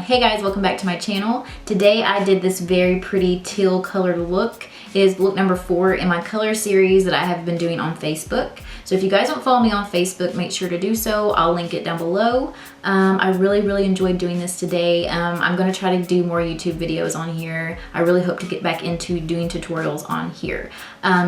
Hey guys, welcome back to my channel. Today I did this very pretty teal colored look. It is look number 4 in my color series that I have been doing on Facebook. So if you guys don't follow me on Facebook, make sure to do so. I'll link it down below. I really enjoyed doing this today. I'm gonna try to do more YouTube videos on here. I really hope to get back into doing tutorials on here.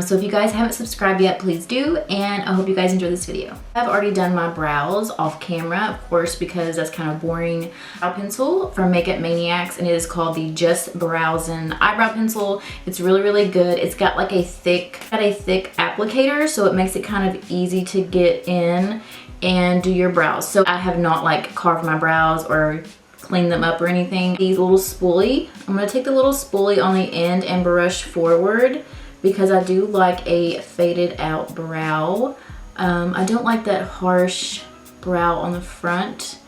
So if you guys haven't subscribed yet, please do, and I hope you guys enjoy this video. I've already done my brows off camera, of course, because that's kind of boring. Brow pencil from Makeup Maniacs, and it is called the Just Browsin eyebrow pencil. It's really good. It's got like a thick applicator, so it makes it kind of easy to get in and do your brows. So I have not like carved my brows or cleaned them up or anything. The little spoolie, I'm gonna take the little spoolie on the end and brush forward because I do like a faded out brow. I don't like that harsh brow on the front.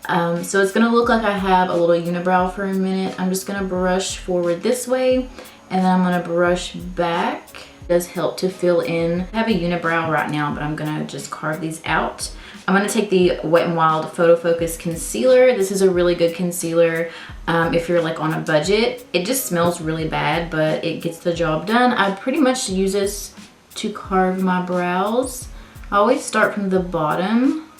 So it's gonna look like I have a little unibrow for a minute. I'm just gonna brush forward this way and then I'm gonna brush back. It does help to fill in. I have a unibrow right now, but I'm gonna just carve these out. I'm gonna take the Wet n Wild Photo Focus Concealer. This is a really good concealer if you're like on a budget. It just smells really bad, but it gets the job done. I pretty much use this to carve my brows. I always start from the bottom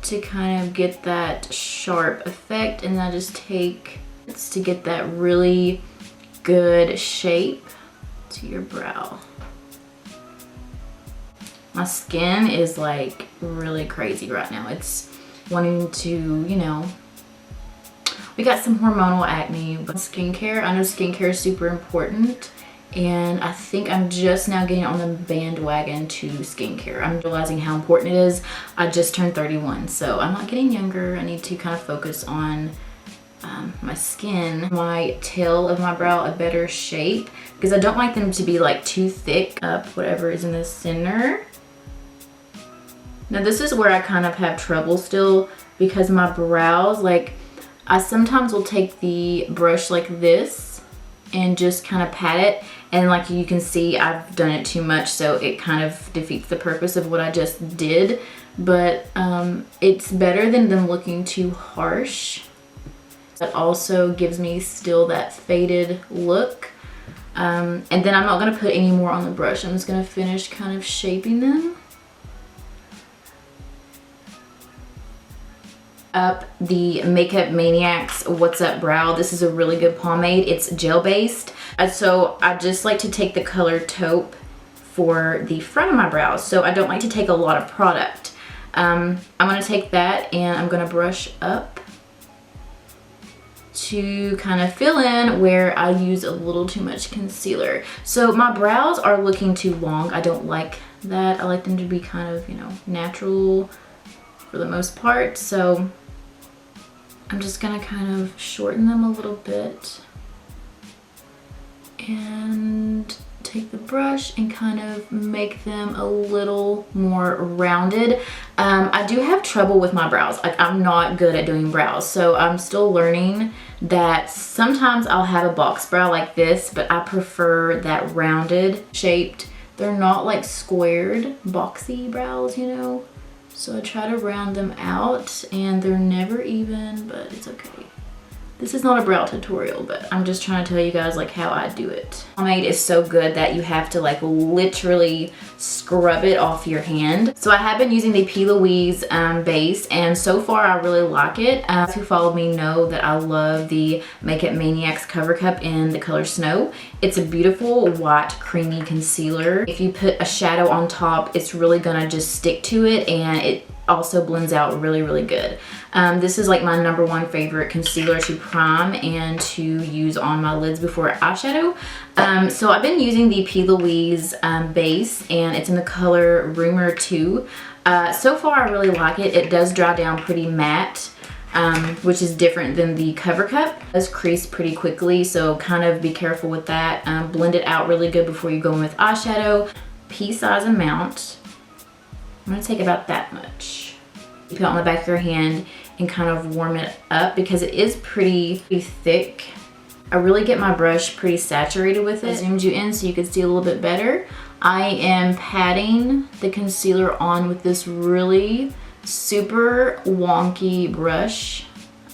to kind of get that sharp effect, and I just take this to get that really good shape to your brow. My skin is like really crazy right now. It's wanting to, you know, we got some hormonal acne, but skincare, I know skincare is super important, and I think I'm just now getting on the bandwagon to skincare. I'm realizing how important it is. I just turned 31, so I'm not getting younger. I need to kind of focus on my skin, my tail of my brow a better shape, because I don't like them to be like too thick up whatever is in the center. Now this is where I kind of have trouble still, because my brows, like I sometimes will take the brush like this and just kind of pat it, and like you can see I've done it too much, so it kind of defeats the purpose of what I just did. But it's better than them looking too harsh. That also gives me still that faded look. And then I'm not gonna put any more on the brush. I'm just gonna finish kind of shaping them. Up the Makeup Maniacs What's Up Brow. This is a really good pomade. It's gel based. So I just like to take the color taupe for the front of my brows. So I don't like to take a lot of product. I'm gonna take that and I'm gonna brush up to kind of fill in where I use a little too much concealer. So my brows are looking too long. I don't like that. I like them to be kind of, you know, natural for the most part. So I'm just gonna kind of shorten them a little bit and take the brush and kind of make them a little more rounded. I do have trouble with my brows. Like I'm not good at doing brows, so I'm still learning that sometimes I'll have a box brow like this, but I prefer that rounded shaped. They're not like squared boxy brows, you know? So I try to round them out, and they're never even, but it's okay. This is not a brow tutorial, but I'm just trying to tell you guys like how I do it. Pomade is so good that you have to like literally scrub it off your hand. So I have been using the P.louse Base, and so far I really like it. Those who follow me know that I love the Makeup Maniacs Cover Cup in the color Snow. It's a beautiful white creamy concealer. If you put a shadow on top, it's really gonna just stick to it, and it also blends out really good. This is like my #1 favorite concealer to prime and to use on my lids before eyeshadow. So I've been using the P.louse Base, and it's in the color Rumor 2. So far I really like it. It does dry down pretty matte, which is different than the Cover Cup. It does crease pretty quickly, so kind of be careful with that. Blend it out really good before you go in with eyeshadow. Pea-size amount. I'm gonna take about that much. You put it on the back of your hand and kind of warm it up because it is pretty thick. I really get my brush pretty saturated with it. I zoomed you in so you could see a little bit better. I am patting the concealer on with this really super wonky brush.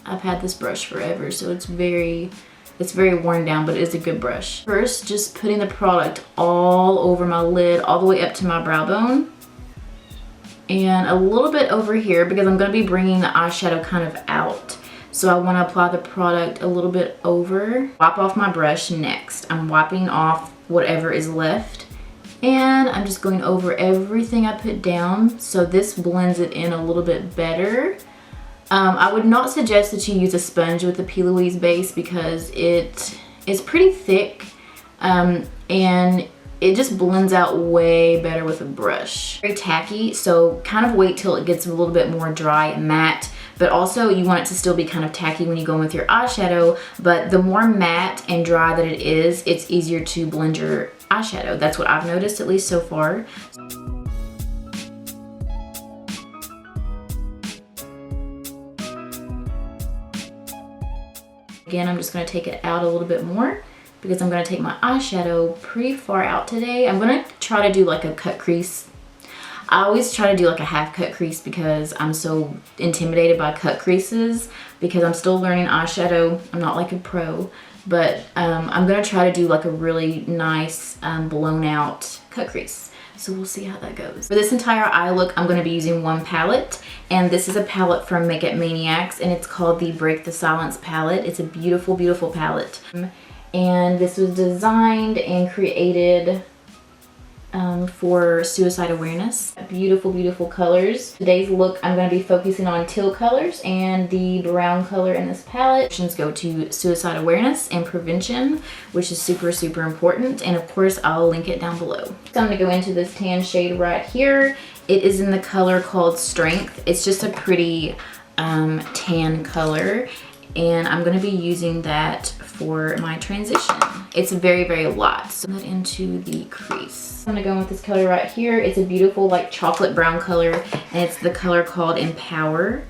I've had this brush forever, so it's very worn down, but it is a good brush. First, just putting the product all over my lid, all the way up to my brow bone. And a little bit over here because I'm gonna be bringing the eyeshadow kind of out. So I wanna apply the product a little bit over. Wipe off my brush next. I'm wiping off whatever is left. And I'm just going over everything I put down. So this blends it in a little bit better. I would not suggest that you use a sponge with the P.louse Base because it is pretty thick and it just blends out way better with a brush. Very tacky, so kind of wait till it gets a little bit more dry and matte, but also you want it to still be kind of tacky when you go in with your eyeshadow, but the more matte and dry that it is, it's easier to blend your eyeshadow. That's what I've noticed, at least so far. Again, I'm just gonna take it out a little bit more because I'm gonna take my eyeshadow pretty far out today. I'm gonna try to do like a cut crease. I always try to do like a half cut crease because I'm so intimidated by cut creases because I'm still learning eyeshadow. I'm not like a pro, but I'm gonna try to do like a really nice blown out cut crease. So we'll see how that goes. For this entire eye look, I'm gonna be using one palette, and this is a palette from Maniacs, and it's called the Break the Silence palette. It's a beautiful, beautiful palette. And this was designed and created for suicide awareness. Beautiful, beautiful colors. Today's look, I'm going to be focusing on teal colors and the brown color in this palette. Options go to suicide awareness and prevention, which is super, super important. And of course, I'll link it down below. So I'm going to go into this tan shade right here. It is in the color called Strength. It's just a pretty tan color. And I'm going to be using that for my transition. It's very, very light. So I'm going into the crease. I'm going to go in with this color right here. It's a beautiful like chocolate brown color, and it's the color called Empower.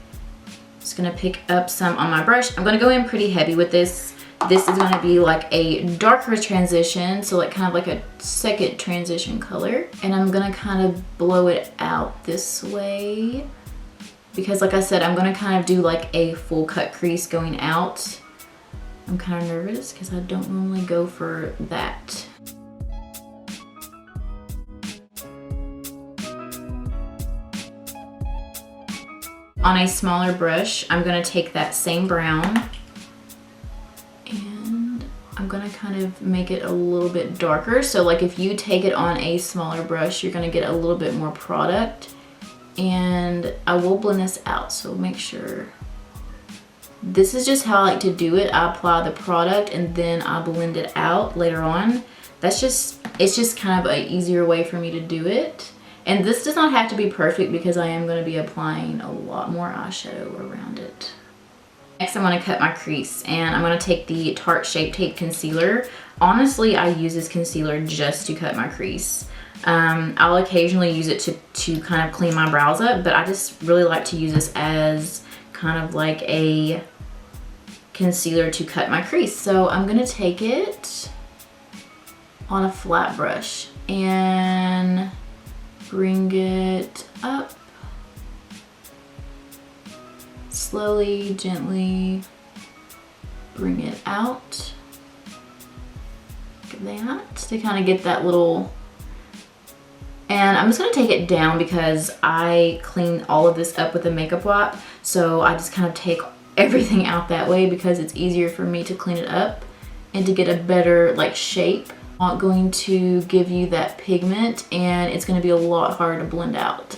Just going to pick up some on my brush. I'm going to go in pretty heavy with this. This is going to be like a darker transition, so like kind of like a second transition color. And I'm going to kind of blow it out this way, because like I said, I'm gonna kind of do like a full cut crease going out. I'm kind of nervous because I don't normally go for that. On a smaller brush, I'm gonna take that same brown and I'm gonna kind of make it a little bit darker. So like if you take it on a smaller brush, you're gonna get a little bit more product. And I will blend this out, so make sure. This is just how I like to do it. I apply the product and then I blend it out later on. It's just kind of an easier way for me to do it. And this does not have to be perfect because I am going to be applying a lot more eyeshadow around it. Next, I'm going to cut my crease, and I'm going to take the Tarte Shape Tape Concealer. Honestly, I use this concealer just to cut my crease. I'll occasionally use it to kind of clean my brows up, but I just really like to use this as kind of like a concealer to cut my crease. So I'm gonna take it on a flat brush and bring it up slowly, gently, bring it out like that to kind of get that little. And I'm just gonna take it down because I clean all of this up with a makeup wipe. So I just kind of take everything out that way because it's easier for me to clean it up and to get a better like shape. I'm not going to give you that pigment, and it's gonna be a lot harder to blend out.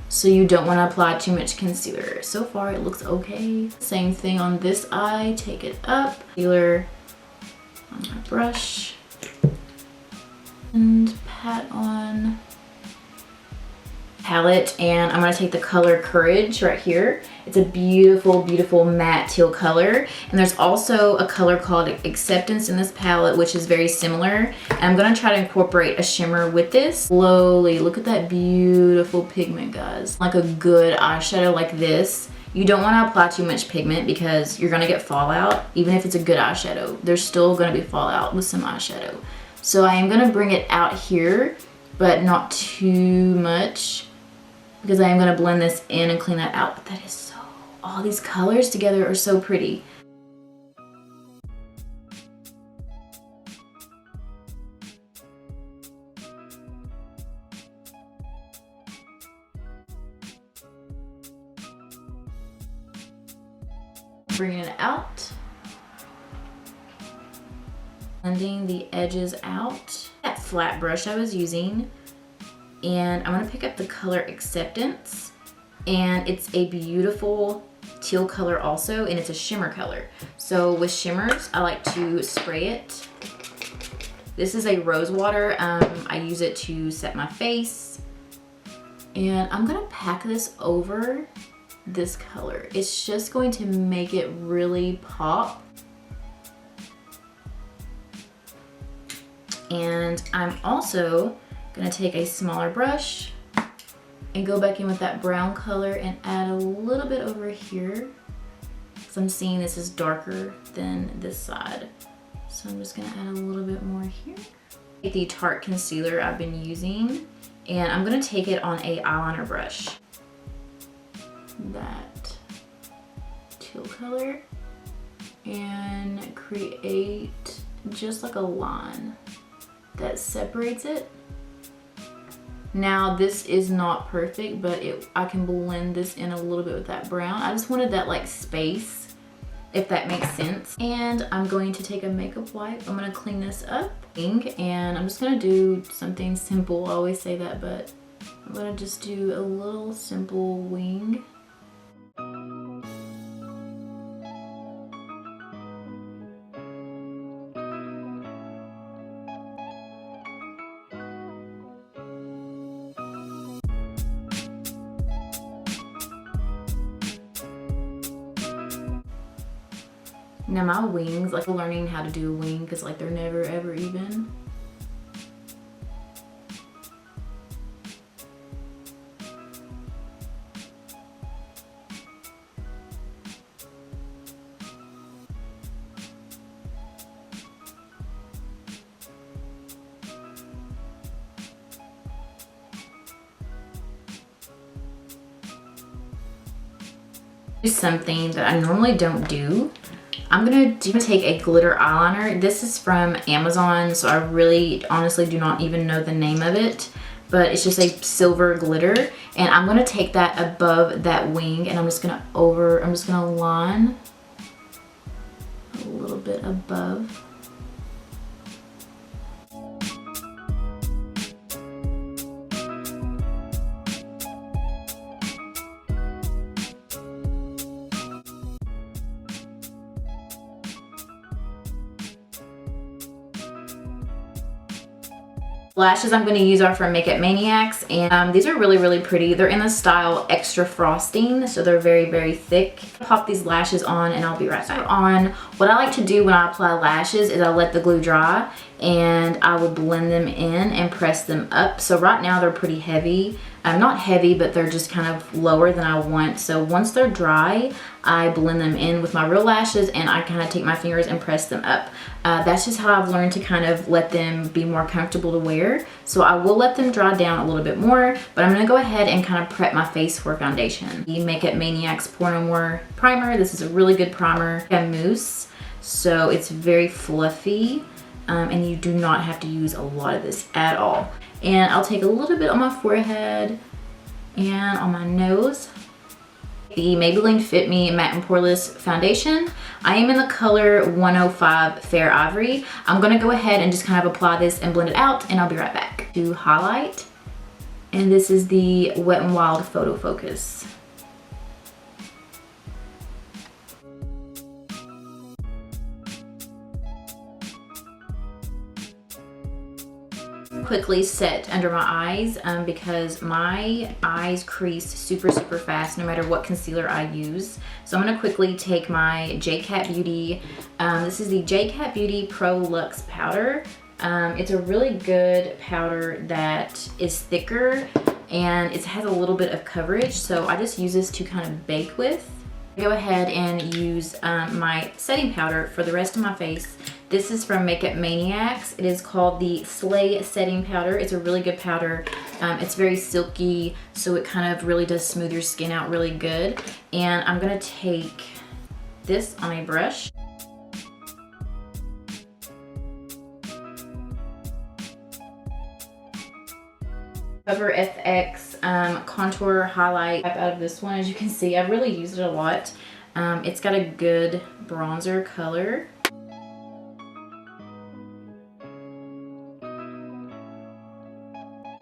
So you don't wanna apply too much concealer. So far it looks okay. Same thing on this eye, take it up. Concealer on my brush and pat on palette, and I'm going to take the color Courage right here. It's a beautiful, beautiful matte teal color, and there's also a color called Acceptance in this palette, which is very similar, and I'm going to try to incorporate a shimmer with this slowly. Look at that beautiful pigment, guys. Like a good eyeshadow like this, you don't want to apply too much pigment because you're going to get fallout. Even if it's a good eyeshadow, there's still going to be fallout with some eyeshadow. So I am going to bring it out here, but not too much. because I am going to blend this in and clean that out. But that is so, all these colors together are so pretty. Bringing it out, blending the edges out. That flat brush I was using, and I'm gonna pick up the color Acceptance, and it's a beautiful teal color also, and it's a shimmer color. So with shimmers, I like to spray it. This is a rose water. I use it to set my face, and I'm gonna pack this over this color. It's just going to make it really pop. And I'm also gonna take a smaller brush and go back in with that brown color and add a little bit over here, because I'm seeing this is darker than this side. So I'm just gonna add a little bit more here. Take the Tarte concealer I've been using, and I'm gonna take it on a eyeliner brush. That teal color, and create just like a line that separates it. Now this is not perfect, but I can blend this in a little bit with that brown. I just wanted that like space, if that makes sense. And I'm going to take a makeup wipe. I'm gonna clean this up, and I'm just gonna do something simple. I always say that, but I'm gonna just do a little simple wing. Now my wings, like learning how to do a wing, because like they're never ever even. Do something that I normally don't do. I'm gonna take a glitter eyeliner. This is from Amazon, so I really honestly do not even know the name of it, but it's just a silver glitter, and I'm gonna take that above that wing, and I'm just gonna line a little bit above. Lashes I'm going to use are from Maniacs, and these are really, really pretty. They're in the style Extra Frosting, so they're very, very thick. Pop these lashes on and I'll be right back. What I like to do when I apply lashes is I let the glue dry, and I will blend them in and press them up. So right now they're pretty heavy. Not heavy, but they're just kind of lower than I want. So once they're dry, I blend them in with my real lashes, and I kind of take my fingers and press them up. That's just how I've learned to kind of let them be more comfortable to wear. So I will let them dry down a little bit more, but I'm gonna go ahead and kind of prep my face for foundation. The Makeup Maniacs Pour No More Primer. This is a really good primer. A mousse, so it's very fluffy, and you do not have to use a lot of this at all. And I'll take a little bit on my forehead and on my nose. The Maybelline Fit Me Matte and Poreless Foundation. I am in the color 105 Fair Ivory. I'm gonna go ahead and just kind of apply this and blend it out, and I'll be right back. To highlight, and this is the Wet n Wild Photo Focus. Quickly set under my eyes because my eyes crease super, super fast no matter what concealer I use. So I'm gonna quickly take my J-Cat Beauty. This is the J-Cat Beauty Pro Luxe Powder. It's a really good powder that is thicker, and it has a little bit of coverage. So I just use this to kind of bake with. Go ahead and use my setting powder for the rest of my face. This is from Maniacs. It is called the Slay Setting Powder. It's a really good powder. It's very silky, so it kind of really does smooth your skin out really good. And I'm gonna take this on a brush. Cover FX contour highlight out of this one. As you can see, I've really used it a lot. It's got a good bronzer color.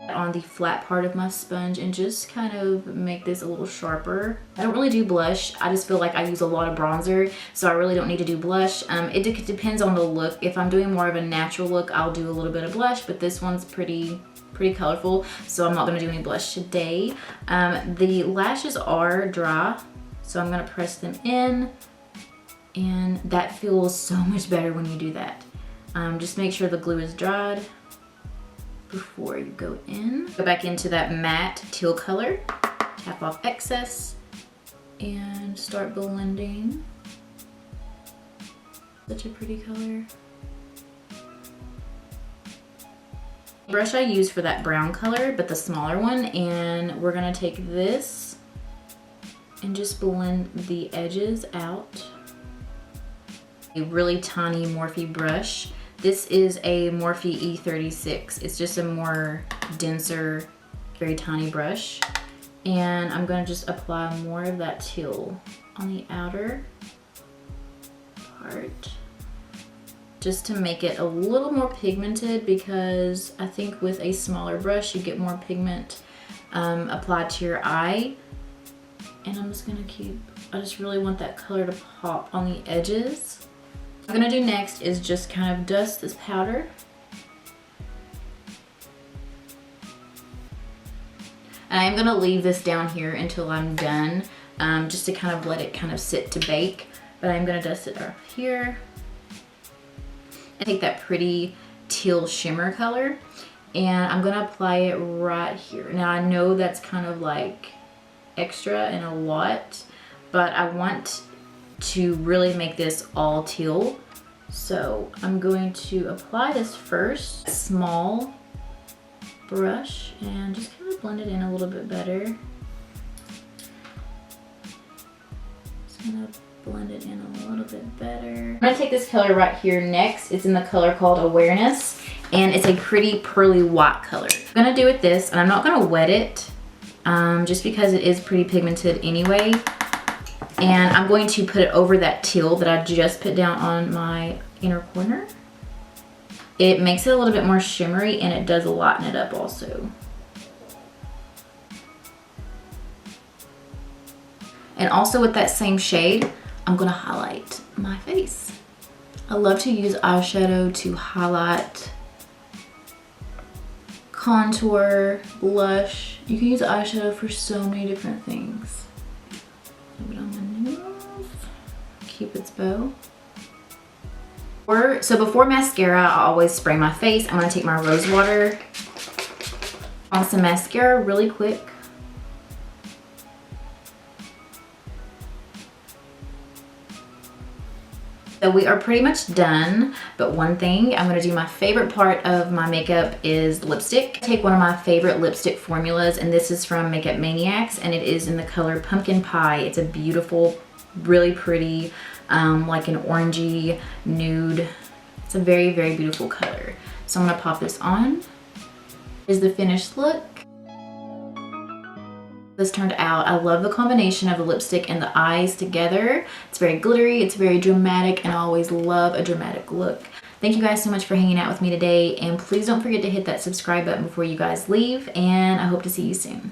On the flat part of my sponge and just kind of make this a little sharper. I don't really do blush. I just feel like I use a lot of bronzer, so I really don't need to do blush. It depends on the look. If I'm doing more of a natural look, I'll do a little bit of blush, but this one's pretty colorful, so I'm not gonna do any blush today. The lashes are dry, so I'm gonna press them in, and that feels so much better when you do that. Just make sure the glue is dried before you go in. Go back into that matte teal color, tap off excess, and start blending. Such a pretty color. The brush I use for that brown color, but the smaller one, and we're gonna take this and just blend the edges out. A really tiny Morphe brush. This is a Morphe E36. It's just a more denser, very tiny brush. And I'm gonna just apply more of that teal on the outer part, just to make it a little more pigmented, because I think with a smaller brush you get more pigment applied to your eye. And I'm just gonna I just really want that color to pop on the edges. What I'm gonna do next is just kind of dust this powder. And I'm gonna leave this down here until I'm done, just to kind of let it kind of sit to bake. But I'm gonna dust it up here. And take that pretty teal shimmer color, and I'm gonna apply it right here. Now I know that's kind of like extra and a lot, but I want to really make this all teal. So I'm going to apply this first, small brush, and just kind of blend it in a little bit better. Just gonna blend it in a little bit better. I'm gonna take this color right here next. It's in the color called Awareness, and it's a pretty pearly white color. I'm gonna do it this, and I'm not gonna wet it, just because it is pretty pigmented anyway. And I'm going to put it over that teal that I just put down on my inner corner. It makes it a little bit more shimmery, and it does lighten it up also. And also with that same shade, I'm gonna highlight my face. I love to use eyeshadow to highlight, contour, blush. You can use eyeshadow for so many different things. Put it on my nose, Cupid's bow. So before mascara, I always spray my face. I'm gonna take my rose water on some mascara really quick. So we are pretty much done, but one thing, I'm gonna do my favorite part of my makeup is lipstick. Take one of my favorite lipstick formulas, and this is from Makeup Maniacs, and it is in the color Pumpkin Pie. It's a beautiful, really pretty, like an orangey nude. It's a very, very beautiful color. So I'm gonna pop this on. Here's the finished look. This turned out. I love the combination of the lipstick and the eyes together. It's very glittery, it's very dramatic, and I always love a dramatic look. Thank you guys so much for hanging out with me today, and please don't forget to hit that subscribe button before you guys leave, and I hope to see you soon.